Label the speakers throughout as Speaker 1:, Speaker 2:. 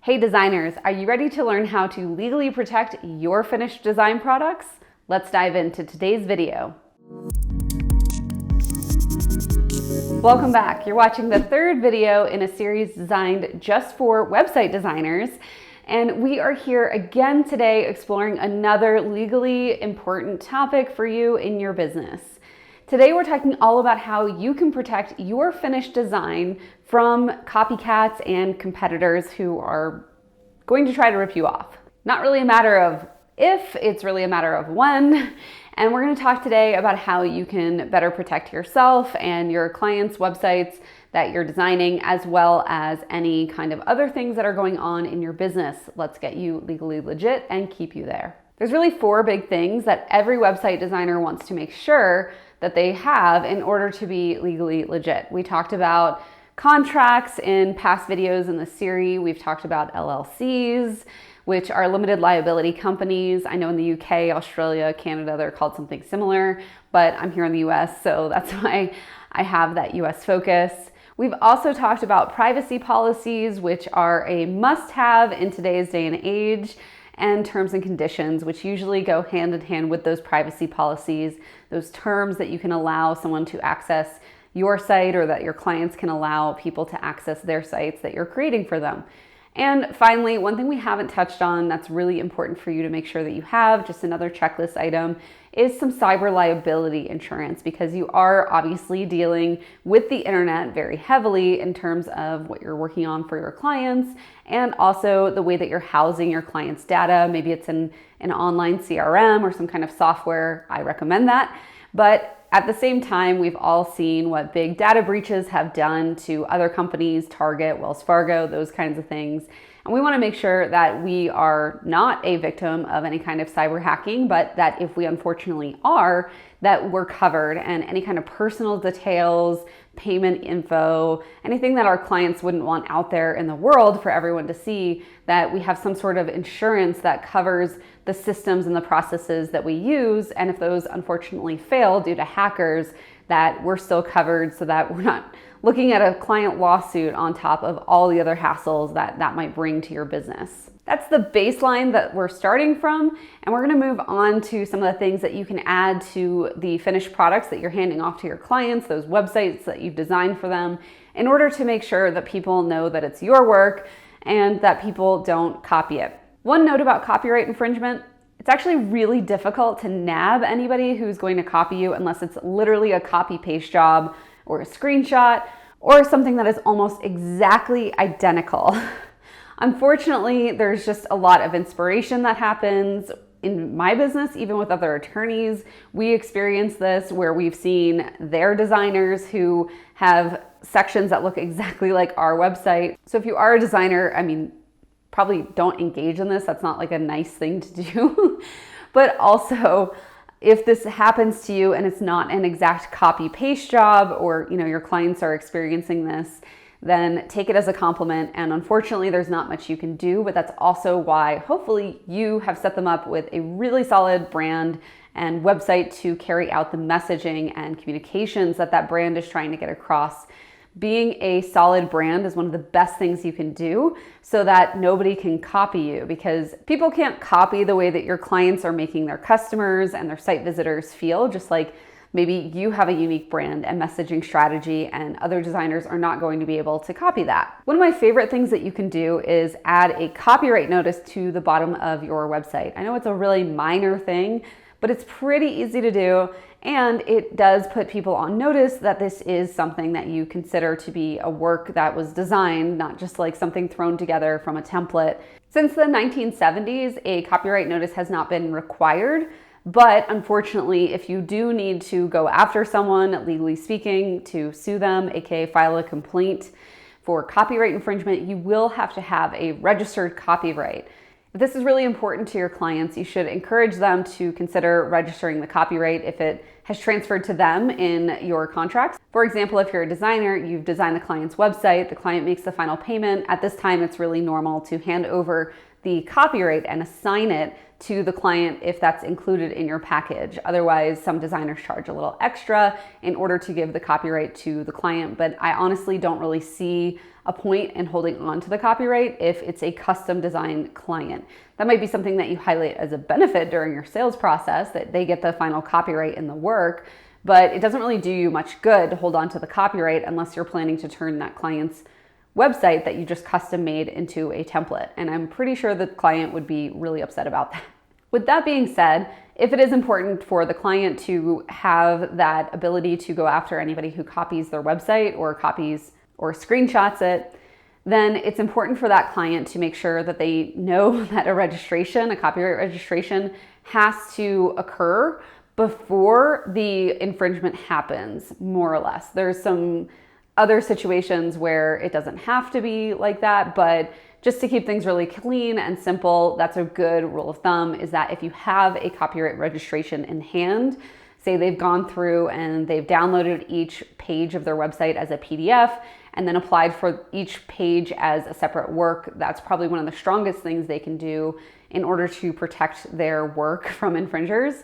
Speaker 1: Hey designers, are you ready to learn how to legally protect your finished design products? Let's dive into today's video. Welcome back. You're watching the third video in a series designed just for website designers. And we are here again today exploring another legally important topic for you in your business. Today we're talking all about how you can protect your finished design from copycats and competitors who are going to try to rip you off. Not really a matter of if, it's really a matter of when. And we're going to talk today about how you can better protect yourself and your clients' websites that you're designing, as well as any kind of other things that are going on in your business. Let's get you legally legit and keep you there. There's really four big things that every website designer wants to make sure that they have in order to be legally legit. We talked about contracts in past videos in the series. We've talked about LLCs, which are limited liability companies. I know in the UK, Australia, Canada, they're called something similar, but I'm here in the US, so that's why I have that US focus. We've also talked about privacy policies, which are a must-have in today's day and age, and terms and conditions, which usually go hand in hand with those privacy policies, those terms that you can allow someone to access your site or that your clients can allow people to access their sites that you're creating for them. And finally, one thing we haven't touched on that's really important for you to make sure that you have, just another checklist item, is some cyber liability insurance, because you are obviously dealing with the internet very heavily in terms of what you're working on for your clients and also the way that you're housing your clients' data. Maybe it's in an online CRM or some kind of software. I recommend that. But at the same time, we've all seen what big data breaches have done to other companies, Target, Wells Fargo, those kinds of things. And we want to make sure that we are not a victim of any kind of cyber hacking, but that if we unfortunately are, that we're covered, and any kind of personal details, payment info, anything that our clients wouldn't want out there in the world for everyone to see, that we have some sort of insurance that covers the systems and the processes that we use. And if those unfortunately fail due to hackers, that we're still covered, so that we're not looking at a client lawsuit on top of all the other hassles that might bring to your business. That's the baseline that we're starting from, and we're going to move on to some of the things that you can add to the finished products that you're handing off to your clients, those websites that you've designed for them, in order to make sure that people know that it's your work and that people don't copy it. One note about copyright infringement: it's actually really difficult to nab anybody who's going to copy you unless it's literally a copy-paste job or a screenshot or something that is almost exactly identical. Unfortunately, there's just a lot of inspiration that happens in my business, even with other attorneys. We experience this where we've seen their designers who have sections that look exactly like our website. So if you are a designer, probably don't engage in this. That's not like a nice thing to do. But also, if this happens to you and it's not an exact copy paste job, or your clients are experiencing this, then take it as a compliment. And unfortunately, there's not much you can do, but that's also why hopefully you have set them up with a really solid brand and website to carry out the messaging and communications that brand is trying to get across. Being a solid brand is one of the best things you can do so that nobody can copy you, because people can't copy the way that your clients are making their customers and their site visitors feel, just like maybe you have a unique brand and messaging strategy and other designers are not going to be able to copy that. One of my favorite things that you can do is add a copyright notice to the bottom of your website. I know it's a really minor thing, but it's pretty easy to do, and it does put people on notice that this is something that you consider to be a work that was designed, not just like something thrown together from a template. Since the 1970s, a copyright notice has not been required, but unfortunately, if you do need to go after someone, legally speaking, to sue them, aka file a complaint for copyright infringement, you will have to have a registered copyright. If this is really important to your clients, you should encourage them to consider registering the copyright if it has transferred to them in your contracts. For example, if you're a designer, you've designed the client's website, the client makes the final payment. At this time, it's really normal to hand over the copyright and assign it to the client if that's included in your package. Otherwise, some designers charge a little extra in order to give the copyright to the client, but I honestly don't really see a point in holding on to the copyright if it's a custom design client. That might be something that you highlight as a benefit during your sales process, that they get the final copyright in the work, but it doesn't really do you much good to hold on to the copyright unless you're planning to turn that client's website that you just custom made into a template. And I'm pretty sure the client would be really upset about that. With that being said, if it is important for the client to have that ability to go after anybody who copies their website or copies or screenshots it, then it's important for that client to make sure that they know that a copyright registration has to occur before the infringement happens, more or less. There's some other situations where it doesn't have to be like that, but just to keep things really clean and simple, that's a good rule of thumb, is that if you have a copyright registration in hand, say they've gone through and they've downloaded each page of their website as a PDF and then applied for each page as a separate work, that's probably one of the strongest things they can do in order to protect their work from infringers.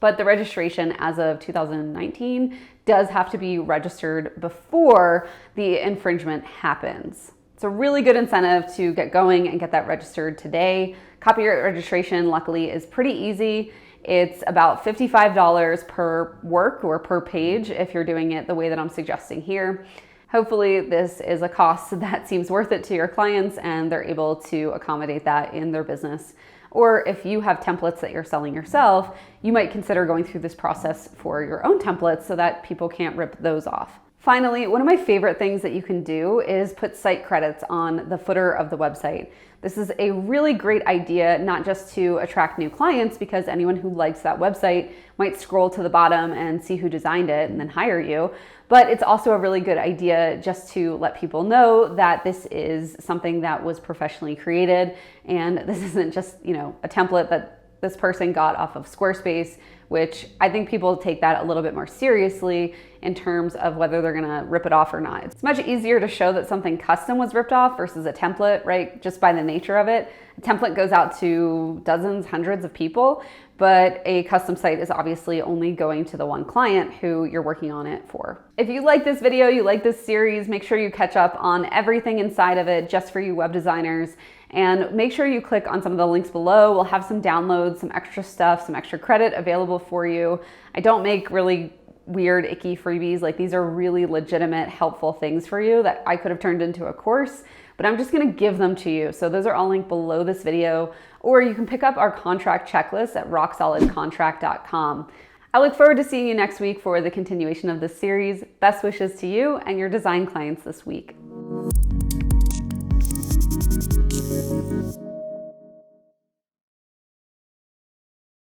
Speaker 1: But the registration as of 2019 does have to be registered before the infringement happens. It's a really good incentive to get going and get that registered today. Copyright registration, luckily, is pretty easy. It's about $55 per work or per page if you're doing it the way that I'm suggesting here. Hopefully this is a cost that seems worth it to your clients and they're able to accommodate that in their business. Or if you have templates that you're selling yourself, you might consider going through this process for your own templates so that people can't rip those off. Finally, one of my favorite things that you can do is put site credits on the footer of the website. This is a really great idea, not just to attract new clients, because anyone who likes that website might scroll to the bottom and see who designed it and then hire you, but it's also a really good idea just to let people know that this is something that was professionally created and this isn't just, a template that this person got off of Squarespace, which I think people take that a little bit more seriously in terms of whether they're gonna rip it off or not. It's much easier to show that something custom was ripped off versus a template, right? Just by the nature of it. A template goes out to dozens, hundreds of people, but a custom site is obviously only going to the one client who you're working on it for. If you like this video, you like this series, make sure you catch up on everything inside of it just for you web designers. And make sure you click on some of the links below. We'll have some downloads, some extra stuff, some extra credit available for you. I don't make really weird, icky freebies. Like, these are really legitimate, helpful things for you that I could have turned into a course, but I'm just gonna give them to you. So those are all linked below this video, or you can pick up our contract checklist at rocksolidcontract.com. I look forward to seeing you next week for the continuation of this series. Best wishes to you and your design clients this week.